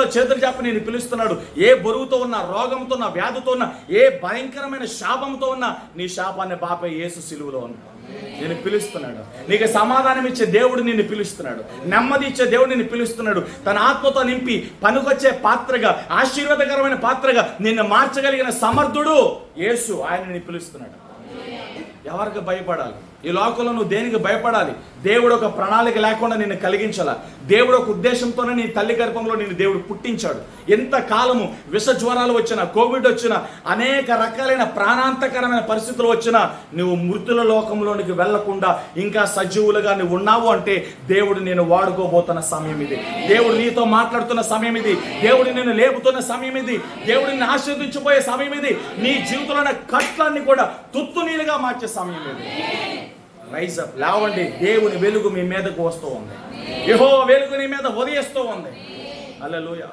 చేతులు చాపి నేను పిలుస్తున్నాడు. ఏ బరువుతో ఉన్న, రోగంతో ఉన్న, వ్యాధితో ఉన్న, ఏ భయంకరమైన శాపంతో ఉన్న నీ శాపాన్ని బాపే యేసు సిలువలో ఉన్న నేను పిలుస్తున్నాడు. నీకు సమాధానం ఇచ్చే దేవుడు నిన్ను పిలుస్తున్నాడు. నెమ్మది ఇచ్చే దేవుడు నిన్ను పిలుస్తున్నాడు. తన ఆత్మతో నింపి పనికొచ్చే పాత్రగా, ఆశీర్వాదకరమైన పాత్రగా నిన్ను మార్చగలిగిన సమర్థుడు యేసు. ఆయన నిన్ను పిలుస్తున్నాడు. ఎవరికి భయపడాలి? ఈ లోకంలో నువ్వు దేనికి భయపడాలి? దేవుడు ఒక ప్రణాళిక లేకుండా నిన్ను కలిగించాల. దేవుడు ఒక ఉద్దేశంతోనే నీ తల్లి గర్భంలో నిన్ను దేవుడు పుట్టించాడు. ఎంతకాలము విష జ్వరాలు వచ్చినా, కోవిడ్ వచ్చినా, అనేక రకాలైన ప్రాణాంతకరమైన పరిస్థితులు వచ్చినా నువ్వు మృతుల లోకంలోనికి వెళ్లకుండా ఇంకా సజీవులుగా నువ్వు ఉన్నావు అంటే దేవుడు నేను వాడుకోబోతున్న సమయం ఇది. దేవుడు నీతో మాట్లాడుతున్న సమయం ఇది. దేవుడు నిన్ను లేపుతున్న సమయం ఇది. దేవుడు నిన్ను ఆశీర్వదించబోయే సమయం ఇది. నీ జీవితంలో ఉన్న కట్లన్నీ కూడా తుత్తునీలుగా మార్చే సమయం ఇది. రైజ్ అప్, లేవండి. దేవుని వెలుగు మీ మీదకు వస్తూ ఉంది. యెహోవా వెలుగు నీ మీద ఉదయిస్తూ ఉంది. హల్లెలూయా.